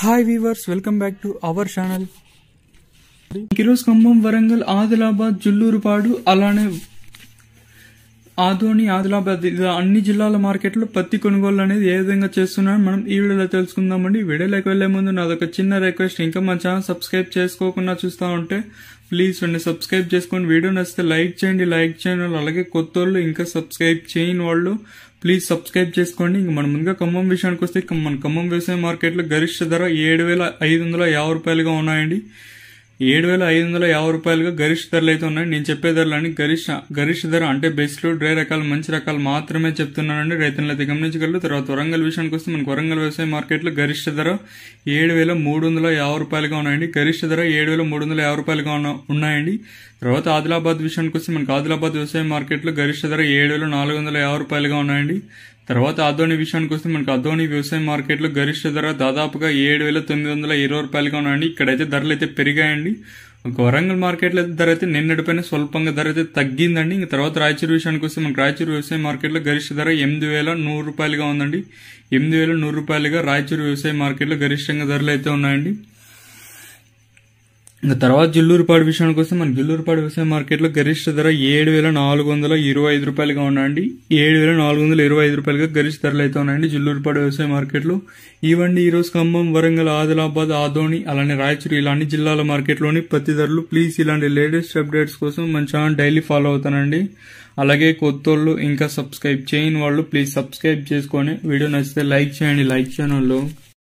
Hi weavers, welcome back to our channel. ఈరోజు ఖమ్మం, వరంగల్, ఆదిలాబాద్, జుల్లూరుపాడు, అలానే ఆదోని, ఆదిలాబాద్ ఇలా అన్ని జిల్లాల మార్కెట్లో పత్తి కొనుగోలు అనేది ఏ విధంగా చేస్తున్నారో మనం ఈ వీడియోలో తెలుసుకుందామండి. వీడియోలోకి వెళ్లే ముందు నాదొక చిన్న రిక్వెస్ట్, ఇంకా మన ఛానల్ సబ్స్క్రైబ్ చేసుకోకుండా చూస్తూ ఉంటే ప్లీజ్ సబ్స్క్రైబ్ చేసుకోండి. వీడియో నచ్చితే లైక్ చేయండి. అలాగే కొత్త వాళ్ళు ఇంకా సబ్స్క్రైబ్ చేయని వాళ్ళు ప్లీజ్ సబ్స్క్రైబ్ చేసుకోండి. ఇంక మనం ముందుగా ఖమ్మం విషయానికి వస్తే మన ఖమ్మం వ్యవసాయ మార్కెట్లో గరిష్ట ధర 7,550 రూపాయలుగా ఉన్నాయండి. 7,550 రూపాయలుగా గరిష్ట ధరలు అయితే ఉన్నాయి. నేను చెప్పే ధరలని గరిష్ట ధర అంటే బెస్ట్ డ్రై రకాలు, మంచి రకాలు మాత్రమే చెప్తున్నానండి. రైతులను అయితే గమనించగలరు. తర్వాత వరంగల్ విషయానికి వస్తే మనకు వరంగల్ వ్యవసాయ మార్కెట్లో గరిష్ట ధర 7,350 రూపాయలుగా ఉన్నాయండి. గరిష్ట ధర 7,350 రూపాయలుగా ఉన్నాయండి. తర్వాత ఆదిలాబాద్ విషయానికి వస్తే మనకు ఆదిలాబాద్ వ్యవసాయ మార్కెట్లో గరిష్ట ధర 7,450 రూపాయలుగా ఉన్నాయండి. తర్వాత ఆదోని విషయానికి వస్తే మనకు ఆదోని వ్యవసాయ మార్కెట్లో గరిష్ట ధర దాదాపుగా 7,920 రూపాయలుగా ఉన్నాయండి. ఇక్కడైతే ధరలు అయితే పెరిగాయండి. ఒక వరంగల్ మార్కెట్లో అయితే ధర అయితే నిన్నటిపైన స్వల్పంగా ధర అయితే తగ్గిందండి. ఇంకా తర్వాత రాయచూరు విషయానికి వస్తే మనకు రాయచూరు వ్యవసాయ మార్కెట్లో గరిష్ట ధర 8,100 రూపాయలుగా ఉందండి. 8,100 రూపాయలుగా రాయచూరు వ్యవసాయ మార్కెట్లో గరిష్టంగా ధరలు అయితే ఉన్నాయండి. ఇంకా తర్వాత జుల్లూరుపాడు విషయానికి వస్తే మన జుల్లూరుపాడు వ్యవసాయ మార్కెట్లో గరిష్ట ధర 7,425 రూపాయలుగా ఉన్నాయండి. 7,425 రూపాయలుగా గరిష్ట ధరలు అయితే ఉన్నాయండి జుల్లూరుపాడు వ్యవసాయ మార్కెట్లో. ఇవ్వండి ఈరోజు ఖమ్మం, వరంగల్, ఆదిలాబాద్, ఆదోని, అలానే రాయచూరు ఇలా అన్ని జిల్లాల మార్కెట్లోని పత్తి ధరలు. ప్లీజ్ ఇలాంటి లేటెస్ట్ అప్డేట్స్ కోసం మన ఛానల్ డైలీ ఫాలో అవుతానండి. అలాగే కొత్త వాళ్ళు ఇంకా సబ్స్క్రైబ్ చేయని వాళ్ళు ప్లీజ్ సబ్స్క్రైబ్ చేసుకొని వీడియో నచ్చితే లైక్ చేయండి. లైక్ చేయని వాళ్ళు